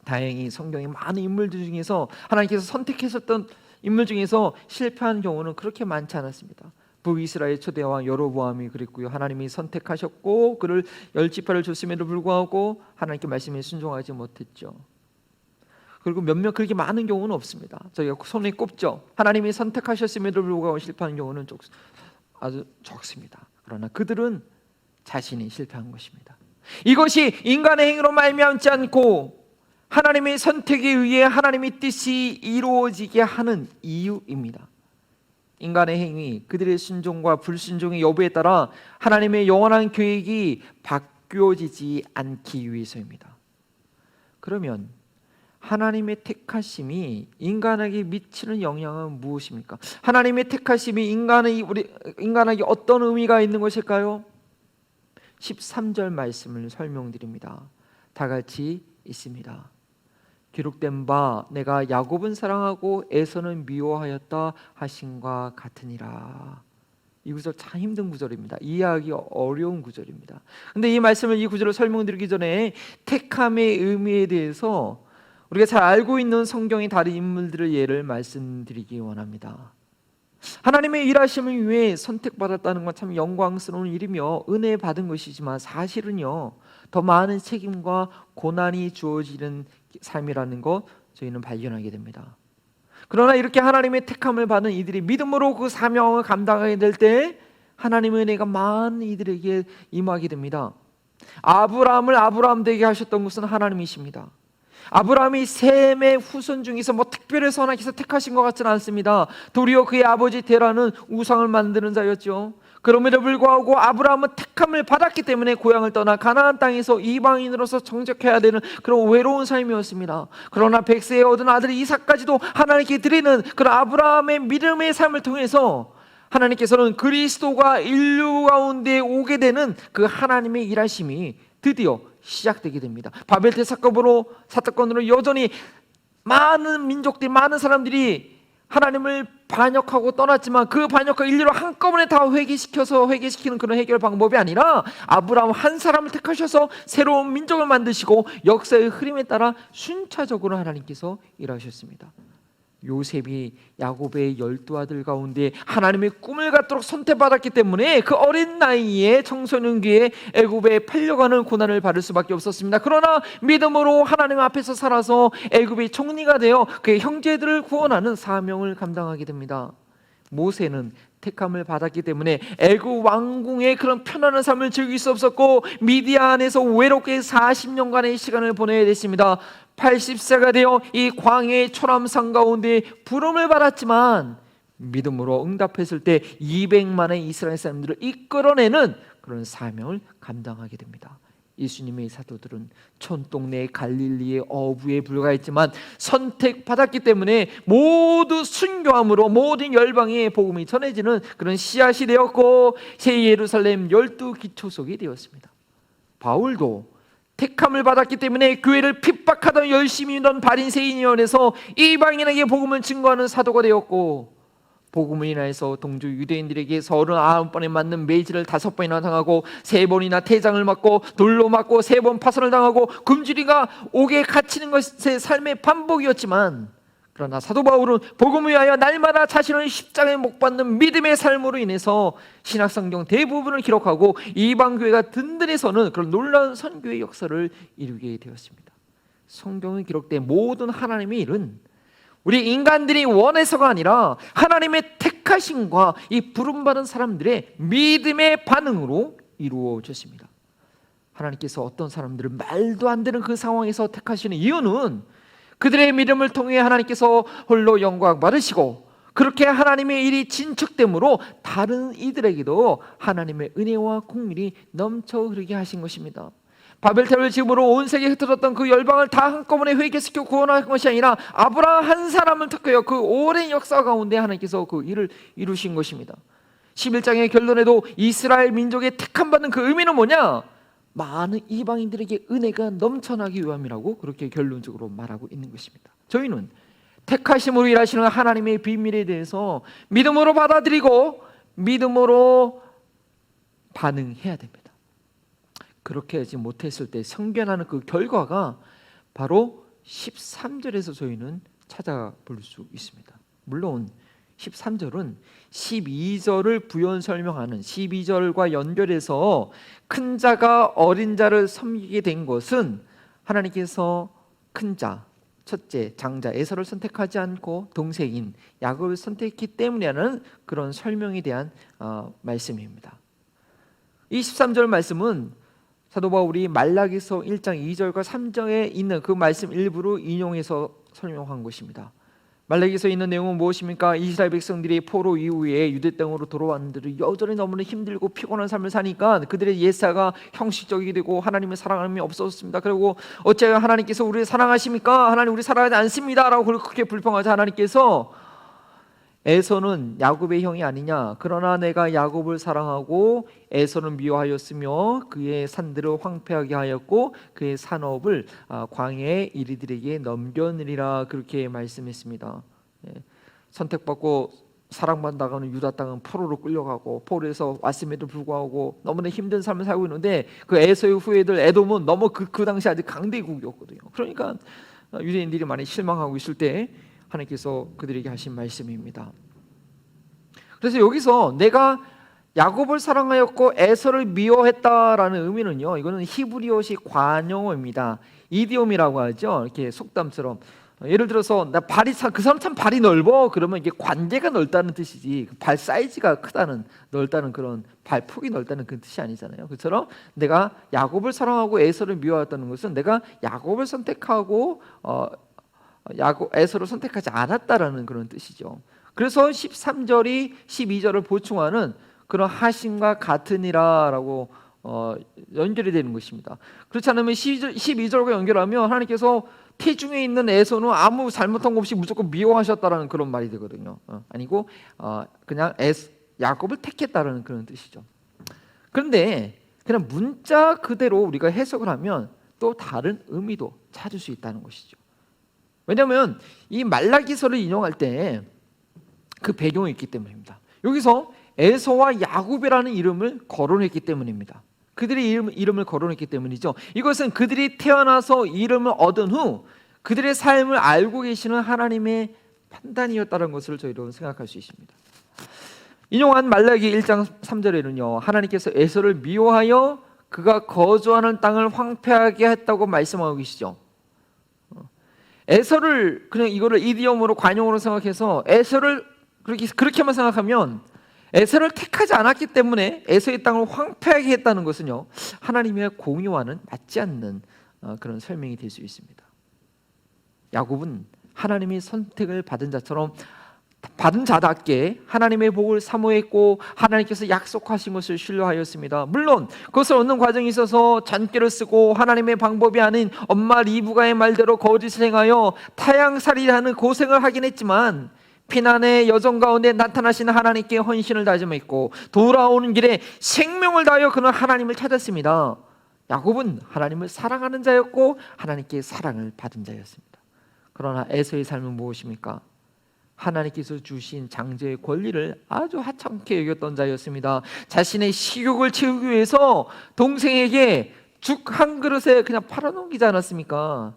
다행히 성경의 많은 인물들 중에서 하나님께서 선택하셨던 인물 중에서 실패한 경우는 그렇게 많지 않았습니다. 북이스라엘 초대왕 여로보암이 그랬고요. 하나님이 선택하셨고 그를 10지파를 줬음에도 불구하고 하나님께 말씀에 순종하지 못했죠. 그리고 몇몇 그렇게 많은 경우는 없습니다. 저희가 손에 꼽죠. 하나님이 선택하셨음에도 불구하고 실패한 경우는 아주 적습니다. 그러나 그들은 자신이 실패한 것입니다. 이것이 인간의 행위로 말미암지 않고 하나님의 선택에 의해 하나님의 뜻이 이루어지게 하는 이유입니다. 인간의 행위, 그들의 순종과 불순종의 여부에 따라 하나님의 영원한 계획이 바뀌어지지 않기 위해서입니다. 그러면 하나님의 택하심이 인간에게 미치는 영향은 무엇입니까? 하나님의 택하심이 인간에게 어떤 의미가 있는 것일까요? 13절 말씀을 설명드립니다. 다 같이 있습니다. 기록된 바 내가 야곱은 사랑하고 에서는 미워하였다 하신과 같으니라. 이 구절 참 힘든 구절입니다. 이해하기 어려운 구절입니다. 그런데 이 말씀을 이 구절을 설명드리기 전에 택함의 의미에 대해서 우리가 잘 알고 있는 성경의 다른 인물들의 예를 말씀드리기 원합니다. 하나님의 일하심을 위해 선택받았다는 건 참 영광스러운 일이며 은혜 받은 것이지만 사실은요 더 많은 책임과 고난이 주어지는 삶이라는 것 저희는 발견하게 됩니다. 그러나 이렇게 하나님의 택함을 받은 이들이 믿음으로 그 사명을 감당하게 될 때 하나님의 은혜가 많은 이들에게 임하게 됩니다. 아브라함을 아브라함 되게 하셨던 것은 하나님이십니다. 아브라함이 셈의 후손 중에서 특별히 선하게서 택하신 것 같지는 않습니다. 도리어 그의 아버지 데라는 우상을 만드는 자였죠. 그럼에도 불구하고 아브라함은 택함을 받았기 때문에 고향을 떠나 가나안 땅에서 이방인으로서 정착해야 되는 그런 외로운 삶이었습니다. 그러나 백세에 얻은 아들 이삭까지도 하나님께 드리는 그런 아브라함의 믿음의 삶을 통해서 하나님께서는 그리스도가 인류 가운데 오게 되는 그 하나님의 일하심이 드디어 시작되게 됩니다. 바벨탑 사건으로 여전히 많은 민족들이, 많은 사람들이 하나님을 반역하고 떠났지만 그 반역과 인류를 한꺼번에 다 회개시키는 그런 해결 방법이 아니라 아브라함 한 사람을 택하셔서 새로운 민족을 만드시고 역사의 흐름에 따라 순차적으로 하나님께서 일하셨습니다. 요셉이 야곱의 12아들 가운데 하나님의 꿈을 갖도록 선택받았기 때문에 그 어린 나이에 청소년기에 애굽에 팔려가는 고난을 받을 수밖에 없었습니다. 그러나 믿음으로 하나님 앞에서 살아서 애굽의 총리가 되어 그의 형제들을 구원하는 사명을 감당하게 됩니다. 모세는 택함을 받았기 때문에 애굽 왕궁의 그런 편안한 삶을 즐길 수 없었고 미디안에서 외롭게 40년간의 시간을 보내야 됐습니다. 80세가 되어 이 광야의 초람산 가운데 부름을 받았지만 믿음으로 응답했을 때 200만의 이스라엘 사람들을 이끌어내는 그런 사명을 감당하게 됩니다. 예수님의 사도들은 촌동네 갈릴리의 어부에 불과했지만 선택받았기 때문에 모두 순교함으로 모든 열방에 복음이 전해지는 그런 씨앗이 되었고 새 예루살렘 12기초석이 되었습니다. 바울도 택함을 받았기 때문에 교회를 핍박하던 열심히 있던 바리새인위원회에서 이방인에게 복음을 증거하는 사도가 되었고 복음을 인하여서 동주 유대인들에게 39번에 맞는 매질을 5번이나 당하고 3번이나 태장을 맞고 돌로 맞고 3번 파선을 당하고 금주리가 옥에 갇히는 것의 삶의 반복이었지만 그러나 사도 바울은 복음을 위하여 날마다 자신을 십자가에 못 박는 믿음의 삶으로 인해서 신약성경 대부분을 기록하고 이방교회가 든든해서는 그런 놀라운 선교의 역사를 이루게 되었습니다. 성경에 기록된 모든 하나님의 일은 우리 인간들이 원해서가 아니라 하나님의 택하심과 이 부름받은 사람들의 믿음의 반응으로 이루어졌습니다. 하나님께서 어떤 사람들을 말도 안 되는 그 상황에서 택하시는 이유는 그들의 믿음을 통해 하나님께서 홀로 영광 받으시고 그렇게 하나님의 일이 진척됨으로 다른 이들에게도 하나님의 은혜와 국민이 넘쳐 흐르게 하신 것입니다. 바벨탑을 지음으로 온 세계에 흩어졌던 그 열방을 다 한꺼번에 회개시켜 구원한 것이 아니라 아브라함 한 사람을 택하여 그 오랜 역사 가운데 하나님께서 그 일을 이루신 것입니다. 11장의 결론에도 이스라엘 민족의 택함받는 그 의미는 뭐냐? 많은 이방인들에게 은혜가 넘쳐나기 위함이라고 그렇게 결론적으로 말하고 있는 것입니다. 저희는 택하심으로 일하시는 하나님의 비밀에 대해서 믿음으로 받아들이고 믿음으로 반응해야 됩니다. 그렇게 하지 못했을 때 성견하는 그 결과가 바로 13절에서 저희는 찾아볼 수 있습니다. 물론 13절은 12절을 부연 설명하는 12절과 연결해서 큰 자가 어린 자를 섬기게 된 것은 하나님께서 큰 자, 첫째 장자 에서를 선택하지 않고 동생인 야곱을 선택했기 때문이라는 그런 설명에 대한 말씀입니다. 이 13절 말씀은 사도 바울이 말라기서 1장 2절과 3절에 있는 그 말씀 일부로 인용해서 설명한 것입니다. 말라기서에 있는 내용은 무엇입니까? 이스라엘 백성들이 포로 이후에 유대 땅으로 돌아왔는데도 여전히 너무나 힘들고 피곤한 삶을 사니까 그들의 예사가 형식적이 되고 하나님의 사랑함이 없었습니다. 그리고 어찌하여 하나님께서 우리를 사랑하십니까? 하나님 우리 사랑하지 않습니다 라고 그렇게 불평하자 하나님께서 에서는 야곱의 형이 아니냐? 그러나 내가 야곱을 사랑하고 에서를 미워하였으며 그의 산들을 황폐하게 하였고 그의 산업을 광야의 이리들에게 넘겨느리라 그렇게 말씀했습니다. 선택받고 사랑받다가는 유다 땅은 포로로 끌려가고 포로에서 왔음에도 불구하고 너무나 힘든 삶을 살고 있는데 그 에서의 후예들 에돔은 너무 그 당시 아직 강대국이었거든요. 그러니까 유대인들이 많이 실망하고 있을 때 하나님께서 그들에게 하신 말씀입니다. 그래서 여기서 내가 야곱을 사랑하였고 에서를 미워했다라는 의미는요, 이거는 히브리어식 관용어입니다. 이디옴이라고 하죠. 이렇게 속담처럼 예를 들어서 그 사람 참 발이 넓어 그러면 이게 관계가 넓다는 뜻이지 발 사이즈가 크다는 넓다는 그런 발 폭이 넓다는 그 뜻이 아니잖아요. 그처럼 내가 야곱을 사랑하고 에서를 미워했다는 것은 내가 야곱을 선택하고 에서를 선택하지 않았다라는 그런 뜻이죠. 그래서 13절이 12절을 보충하는 그런 하심과 같으니라라고 연결이 되는 것입니다. 그렇지 않으면 12절과 연결하면 하나님께서 태중에 있는 에서는 아무 잘못한 것 없이 무조건 미워하셨다라는 그런 말이 되거든요. 아니고 그냥 야곱을 택했다라는 그런 뜻이죠. 그런데 그냥 문자 그대로 우리가 해석을 하면 또 다른 의미도 찾을 수 있다는 것이죠. 왜냐하면 이 말라기서를 인용할 때 그 배경이 있기 때문입니다. 여기서 에서와 야곱이라는 이름을 거론했기 때문입니다. 그들의 이름을 거론했기 때문이죠. 이것은 그들이 태어나서 이름을 얻은 후 그들의 삶을 알고 계시는 하나님의 판단이었다는 것을 저희로 생각할 수 있습니다. 인용한 말라기 1장 3절에는요, 하나님께서 에서를 미워하여 그가 거주하는 땅을 황폐하게 했다고 말씀하고 계시죠. 에서를 그냥 이거를 이디엄으로 관용으로 생각해서 에서를 그렇게만 생각하면 에서를 택하지 않았기 때문에 에서의 땅을 황폐하게 했다는 것은요, 하나님의 공의와는 맞지 않는 그런 설명이 될 수 있습니다. 야곱은 하나님이 선택을 받은 자처럼 받은 자답게 하나님의 복을 사모했고 하나님께서 약속하신 것을 신뢰하였습니다. 물론 그것을 얻는 과정에 있어서 잔꾀를 쓰고 하나님의 방법이 아닌 엄마 리브가의 말대로 거짓을 행하여 타향살이라는 고생을 하긴 했지만 피난의 여정 가운데 나타나시는 하나님께 헌신을 다짐했고 돌아오는 길에 생명을 다하여 그는 하나님을 찾았습니다. 야곱은 하나님을 사랑하는 자였고 하나님께 사랑을 받은 자였습니다. 그러나 에서의 삶은 무엇입니까? 하나님께서 주신 장제의 권리를 아주 하찮게 여겼던 자였습니다. 자신의 식욕을 채우기 위해서 동생에게 죽 한 그릇에 그냥 팔아넘기지 않았습니까?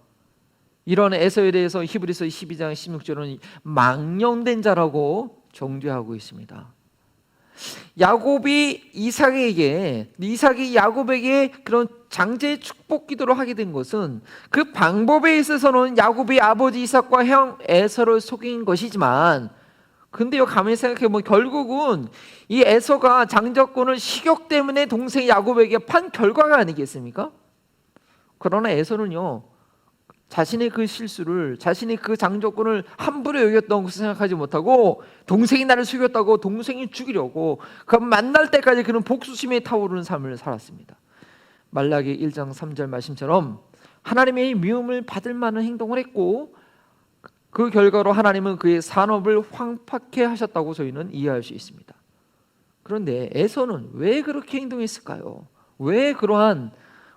이런 에서에 대해서 히브리서 12장 16절은 망령된 자라고 정죄하고 있습니다. 야곱이 이삭이 야곱에게 그런 장제의 축복 기도를 하게 된 것은 그 방법에 있어서는 야곱이 아버지 이삭과 형 에서를 속인 것이지만, 근데요, 가만히 생각해보면 결국은 이 에서가 장자권을 식욕 때문에 동생 야곱에게 판 결과가 아니겠습니까? 그러나 에서는요, 자신의 그 실수를, 자신의 그 장조건을 함부로 여겼던 것을 생각하지 못하고 동생이 나를 속였다고 동생이 죽이려고 그 만날 때까지 그는 복수심에 타오르는 삶을 살았습니다. 말라기 1장 3절 말씀처럼 하나님의 미움을 받을 만한 행동을 했고 그 결과로 하나님은 그의 산업을 황폐케 하셨다고 저희는 이해할 수 있습니다. 그런데 에서는 왜 그렇게 행동했을까요? 왜 그러한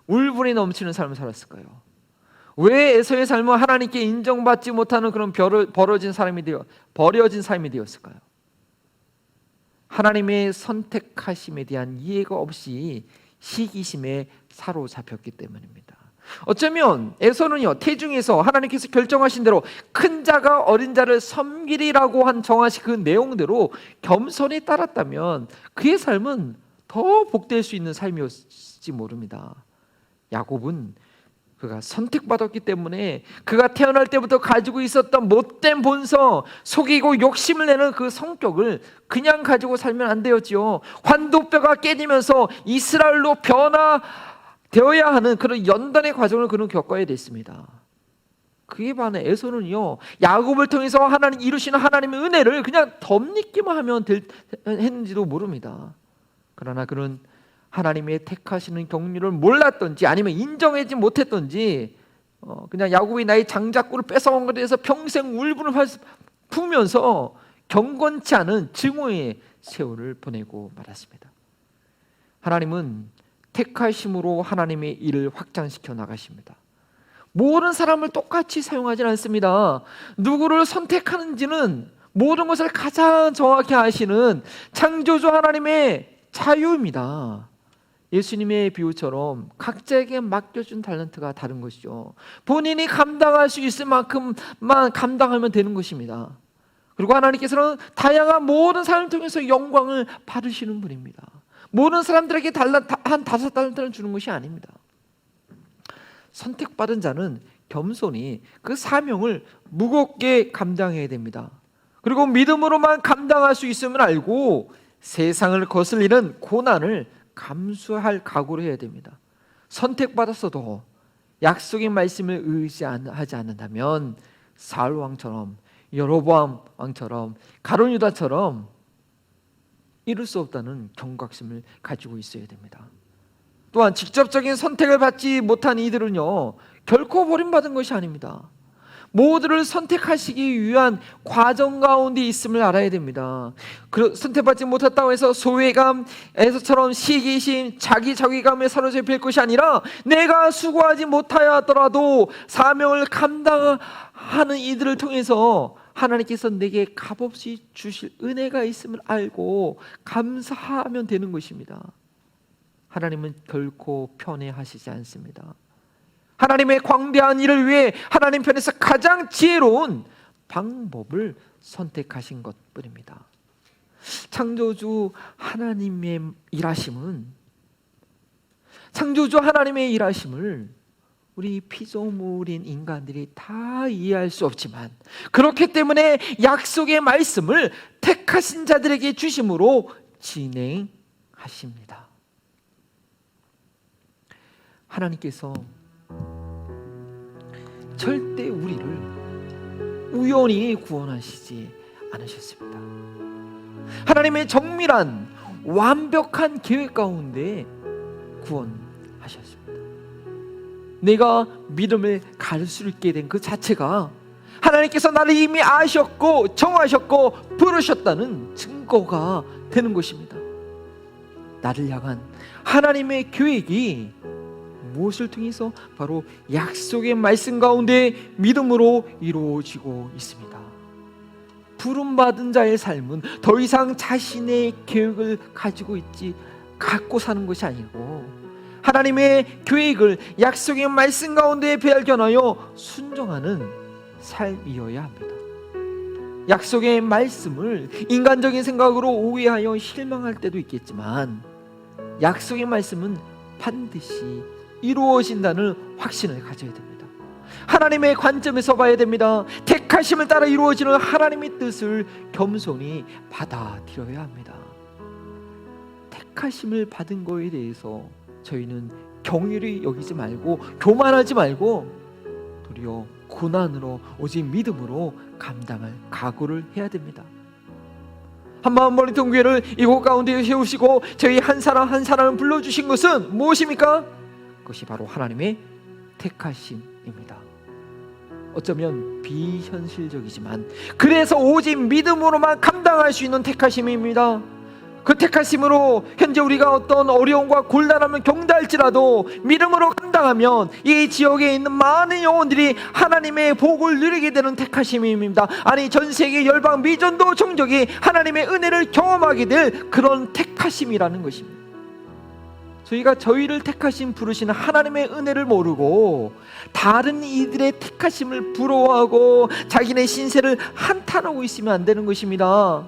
울분이 넘치는 삶을 살았을까요? 왜 에서의 삶은 하나님께 인정받지 못하는 그런 버려진 삶이 되었을까요? 하나님의 선택하심에 대한 이해가 없이 시기심에 사로잡혔기 때문입니다. 어쩌면 에서는요, 태중에서 하나님께서 결정하신 대로 큰 자가 어린 자를 섬기리라고 한 정하신 그 내용대로 겸손히 따랐다면 그의 삶은 더 복될 수 있는 삶이었을지 모릅니다. 야곱은 그가 선택받았기 때문에 그가 태어날 때부터 가지고 있었던 못된 본성, 속이고 욕심을 내는 그 성격을 그냥 가지고 살면 안 되었지요. 환도뼈가 깨지면서 이스라엘로 변화되어야 하는 그런 연단의 과정을 그는 겪어야 됐습니다. 그에 반해 에서는요, 야곱을 통해서 하나님 이루시는 하나님의 은혜를 그냥 덧입기만 하면 했는지도 모릅니다. 그러나 그는 하나님의 택하시는 경륜을 몰랐던지 아니면 인정하지 못했던지 그냥 야곱이 나의 장자권을 뺏어온 것에 대해서 평생 울분을 품으면서 경건치 않은 증오의 세월을 보내고 말았습니다. 하나님은 택하심으로 하나님의 일을 확장시켜 나가십니다. 모든 사람을 똑같이 사용하지 않습니다. 누구를 선택하는지는 모든 것을 가장 정확히 아시는 창조주 하나님의 자유입니다. 예수님의 비유처럼 각자에게 맡겨준 탤런트가 다른 것이죠. 본인이 감당할 수 있을 만큼만 감당하면 되는 것입니다. 그리고 하나님께서는 다양한 모든 사람을 통해서 영광을 받으시는 분입니다. 모든 사람들에게 한 5달란트를 주는 것이 아닙니다. 선택받은 자는 겸손히 그 사명을 무겁게 감당해야 됩니다. 그리고 믿음으로만 감당할 수 있음을 알고 세상을 거슬리는 고난을 감수할 각오를 해야 됩니다. 선택받았어도 약속의 말씀을 의지하지 않는다면 사울 왕처럼, 여로보암 왕처럼, 가룟 유다처럼 이룰 수 없다는 경각심을 가지고 있어야 됩니다. 또한 직접적인 선택을 받지 못한 이들은요, 결코 버림받은 것이 아닙니다. 모두를 선택하시기 위한 과정 가운데 있음을 알아야 됩니다. 선택받지 못했다고 해서 소외감, 에서처럼 시기심, 자기 자괴감에 사로잡힐 것이 아니라 내가 수고하지 못하였더라도 사명을 감당하는 이들을 통해서 하나님께서 내게 값없이 주실 은혜가 있음을 알고 감사하면 되는 것입니다. 하나님은 결코 편애하시지 않습니다. 하나님의 광대한 일을 위해 하나님 편에서 가장 지혜로운 방법을 선택하신 것뿐입니다. 창조주 하나님의 일하심을 우리 피조물인 인간들이 다 이해할 수 없지만, 그렇기 때문에 약속의 말씀을 택하신 자들에게 주심으로 진행하십니다. 하나님께서 절대 우리를 우연히 구원하시지 않으셨습니다. 하나님의 정밀한 완벽한 계획 가운데 구원하셨습니다. 내가 믿음을 가질 수 있게 된 그 자체가 하나님께서 나를 이미 아셨고 정하셨고 부르셨다는 증거가 되는 것입니다. 나를 향한 하나님의 계획이 무엇을 통해서? 바로 약속의 말씀 가운데 믿음으로 이루어지고 있습니다. 부름받은 자의 삶은 더 이상 자신의 계획을 갖고 사는 것이 아니고 하나님의 계획을 약속의 말씀 가운데 발견하여 순종하는 삶이어야 합니다. 약속의 말씀을 인간적인 생각으로 오해하여 실망할 때도 있겠지만, 약속의 말씀은 반드시 이루어진다는 확신을 가져야 됩니다. 하나님의 관점에서 봐야 됩니다. 택하심을 따라 이루어지는 하나님의 뜻을 겸손히 받아들여야 합니다. 택하심을 받은 거에 대해서 저희는 경휼히 여기지 말고 교만하지 말고 도리어 고난으로 오직 믿음으로 감당할 각오를 해야 됩니다. 한마음 머리통 교회를 이곳 가운데 세우시고 저희 한 사람 한 사람을 불러주신 것은 무엇입니까? 그것이 바로 하나님의 택하심입니다. 어쩌면 비현실적이지만 그래서 오직 믿음으로만 감당할 수 있는 택하심입니다. 그 택하심으로 현재 우리가 어떤 어려움과 곤란함을 경달할지라도 믿음으로 감당하면 이 지역에 있는 많은 영혼들이 하나님의 복을 누리게 되는 택하심입니다. 아니, 전 세계 열방 미전도 종족이 하나님의 은혜를 경험하게 될 그런 택하심이라는 것입니다. 저희가 저희를 택하신 부르시는 하나님의 은혜를 모르고 다른 이들의 택하심을 부러워하고 자기네 신세를 한탄하고 있으면 안 되는 것입니다.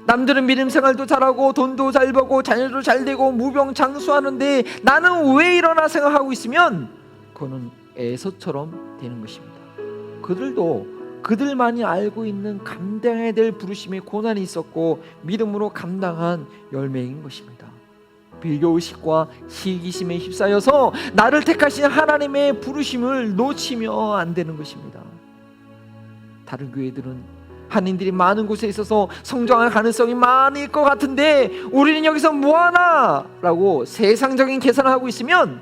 남들은 믿음 생활도 잘하고 돈도 잘 벌고 자녀도 잘 되고 무병장수하는데 나는 왜 이러나 생각하고 있으면 그거는 에서처럼 되는 것입니다. 그들도 그들만이 알고 있는 감당해야 될 부르심의 고난이 있었고 믿음으로 감당한 열매인 것입니다. 빌교의식과 시기심에 휩싸여서 나를 택하신 하나님의 부르심을 놓치면 안 되는 것입니다. 다른 교회들은 한인들이 많은 곳에 있어서 성장할 가능성이 많을 것 같은데 우리는 여기서 뭐하나? 라고 세상적인 계산을 하고 있으면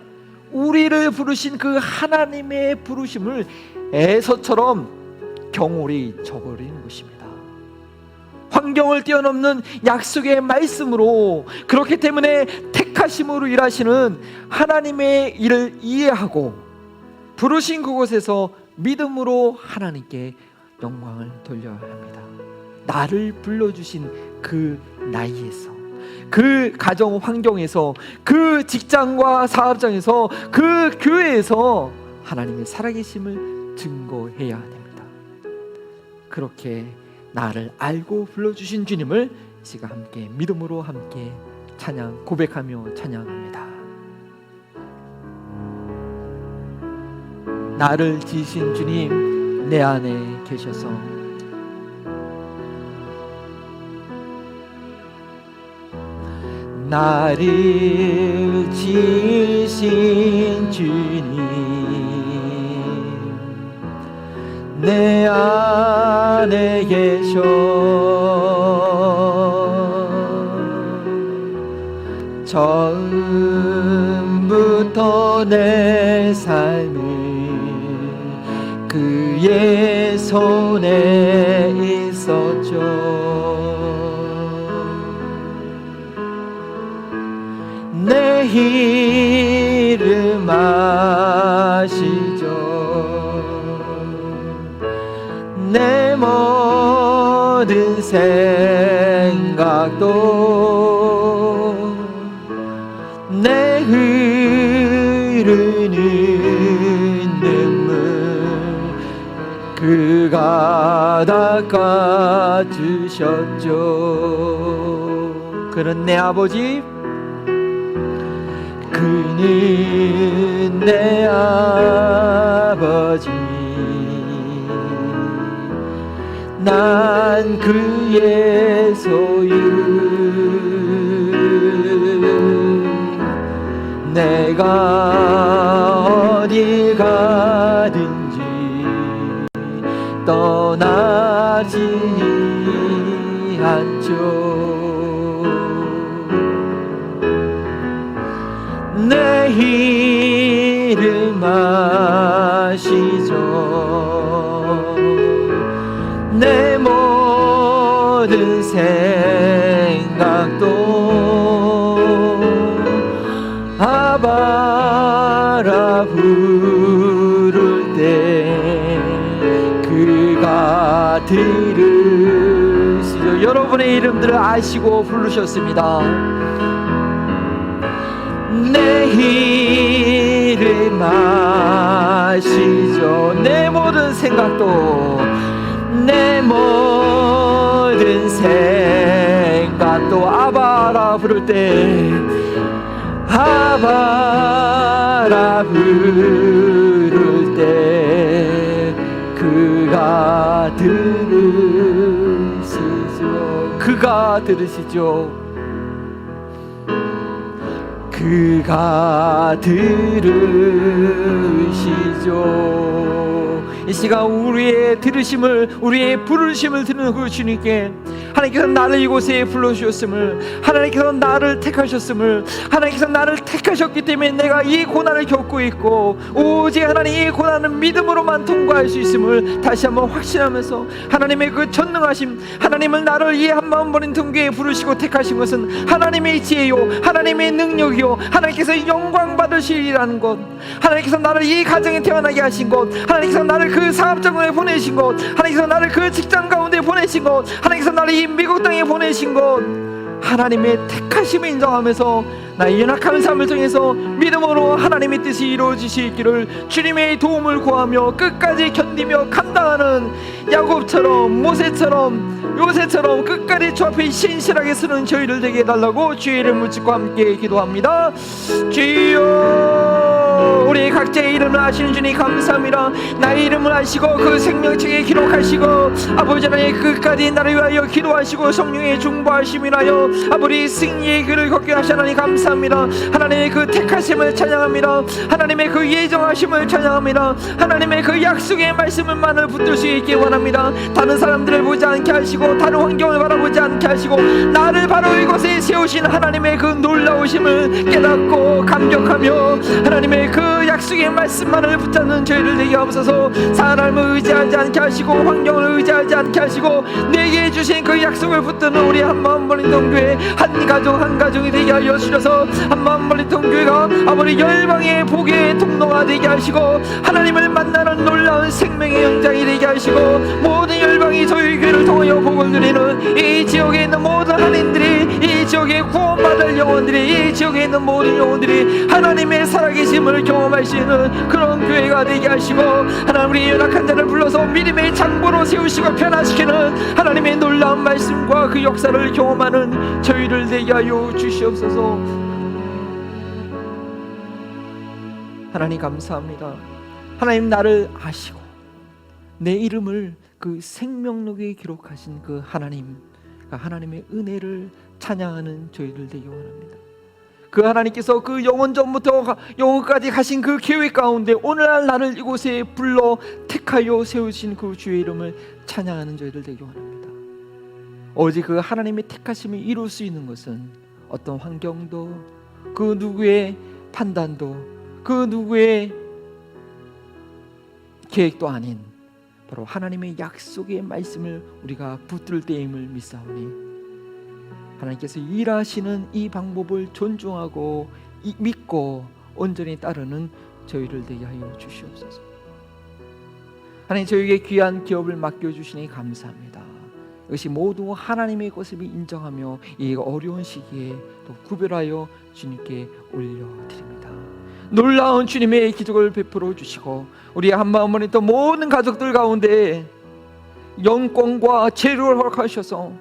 우리를 부르신 그 하나님의 부르심을 에서처럼 경홀히 저버리는 것입니다. 환경을 뛰어넘는 약속의 말씀으로, 그렇기 때문에 택하심으로 일하시는 하나님의 일을 이해하고 부르신 그곳에서 믿음으로 하나님께 영광을 돌려야 합니다. 나를 불러주신 그 나이에서, 그 가정 환경에서, 그 직장과 사업장에서, 그 교회에서 하나님의 살아계심을 증거해야 됩니다. 그렇게 나를 알고 불러주신 주님을 우리가 함께 믿음으로 함께 고백하며 찬양합니다. 나를 지으신 주님 내 안에 계셔서 나를 지으신 주님 내 안에 계셔 처음부터 내 삶을 그의 손에 있었죠. 내 이름 아시죠. 내 몸 모든 생각도 내 흐르는 눈물 그가 닦아주셨죠. 그는 내 아버지, 그는 내 아버지, 난 그의 소유. 내가 어디 가든지 떠나지 않죠. 내 이름 아시죠. 내 모든 생각도 아바라 부를 때 그가 들으시죠. 여러분의 이름들을 아시고 부르셨습니다. 내 이름 아시죠. 내 모든 생각도 내 모든 생각도 아바라 부를 때 아바라 부를 때 그가 들으시죠. 그가 들으시죠. 그가 들으시죠. 이 시간 우리의 들으심을, 우리의 부르심을 듣는 그 주님께 하나님께서 나를 이곳에 불러주셨음을, 하나님께서 나를 택하셨음을, 하나님께서 나를 택하셨기 때문에 내가 이 고난을 겪고 있고 오직 하나님 이 고난은 믿음으로만 통과할 수 있음을 다시 한번 확신하면서 하나님의 그 전능하심, 하나님을 나를 이 한마음 버린 등교에 부르시고 택하신 것은 하나님의 지혜요 하나님의 능력이요 하나님께서 영광 받으시리라는 것, 하나님께서 나를 이 가정에 태어나게 하신 것, 하나님께서 나를 그 사업장에 보내신 것, 하나님께서 나를 그 직장 가운데 보내신 것, 하나님께서 나를 이 미국 땅에 보내신 것, 하나님의 택하심을 인정하면서 나의 연약한 삶을 통해서 믿음으로 하나님의 뜻이 이루어지시기를 주님의 도움을 구하며 끝까지 견디며 감당하는 야곱처럼 모세처럼 요새처럼 끝까지 주 앞에 신실하게 서는 저희를 되게 해달라고 주의 이름을 짓고 함께 기도합니다. 주여, 우리 각자의 이름을 아시는 주님 감사합니다. 나의 이름을 아시고 그 생명책에 기록하시고 아버지 하나님 끝까지 나를 위하여 기도하시고 성령의 중보하심이라여 아버지 승리의 길을 걷게 하시 하나님 감사합니다. 하나님의 그 택하심을 찬양합니다. 하나님의 그 예정하심을 찬양합니다. 하나님의 그 약속의 말씀을만을 붙들 수 있게 원합니다. 다른 사람들을 보지 않게 하시고 다른 환경을 바라보지 않게 하시고 나를 바로 이곳에 세우신 하나님의 그 놀라우심을 깨닫고 감격하며 하나님의 그 약속의 말씀만을 붙잡는 저희를 되게 하옵소서. 사람을 의지하지 않게 하시고 환경을 의지하지 않게 하시고 내게 주신 그 약속을 붙드는 우리 한마음 버린 동교회 한 가정 한 가정이 되게 하여 주셔서 한마음 버린 동교회가 아버지 열방의 복의 통로가 되게 하시고 하나님을 만나는 놀라운 생명의 현장이 되게 하시고 모든 열방이 저희 교회를 통하여 복을 누리는 이 지역에 있는 모든 한인들이, 이 지역에 구원받을 영혼들이, 이 지역에 있는 모든 영혼들이 하나님의 살아계심을 경험할 수 있는 그런 교회가 되게 하시고 하나님 우리 연약한 자를 불러서 믿음의 장부로 세우시고 변화시키는 하나님의 놀라운 말씀과 그 역사를 경험하는 저희를 되게 하여 주시옵소서. 하나님 감사합니다. 하나님 나를 아시고 내 이름을 그 생명록에 기록하신 그 하나님, 하나님의 은혜를 찬양하는 저희들 되기 원합니다. 그 하나님께서 그 영원 전부터 영원까지 가신 그 계획 가운데 오늘날 나를 이곳에 불러 택하여 세우신 그 주의 이름을 찬양하는 저희들 되기 원합니다. 오직 그 하나님의 택하심을 이룰 수 있는 것은 어떤 환경도 그 누구의 판단도 그 누구의 계획도 아닌 바로 하나님의 약속의 말씀을 우리가 붙들 때임을 믿사오니 하나님께서 일하시는 이 방법을 존중하고 믿고 온전히 따르는 저희를 되게 하여 주시옵소서. 하나님 저희에게 귀한 기업을 맡겨주시니 감사합니다. 이것이 모두 하나님의 것임을 인정하며 이 어려운 시기에 또 구별하여 주님께 올려드립니다. 놀라운 주님의 기적을 베풀어 주시고 우리 한마음을 또 모든 가족들 가운데 영권과 재료를 허락하셔서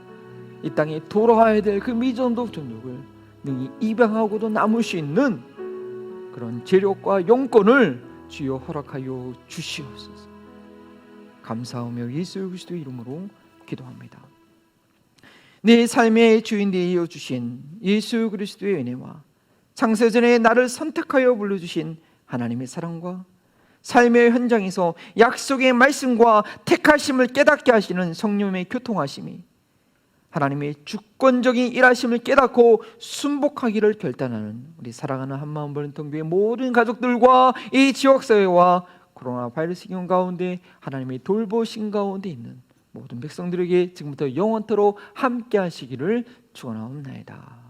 이 땅에 돌아와야 될 그 미전도 종족을 능히 입양하고도 남을 수 있는 그런 재료과 영권을 주여 허락하여 주시옵소서. 감사하며 예수 그리스도의 이름으로 기도합니다. 내 삶의 주인 되어 주신 예수 그리스도의 은혜와 창세전에 나를 선택하여 불러주신 하나님의 사랑과 삶의 현장에서 약속의 말씀과 택하심을 깨닫게 하시는 성령의 교통하심이 하나님의 주권적인 일하심을 깨닫고 순복하기를 결단하는 우리 사랑하는 한마음 버는 통교회 모든 가족들과 이 지역사회와 코로나 바이러스 기운 가운데 하나님의 돌보신 가운데 있는 모든 백성들에게 지금부터 영원토록 함께 하시기를 축원하옵나이다.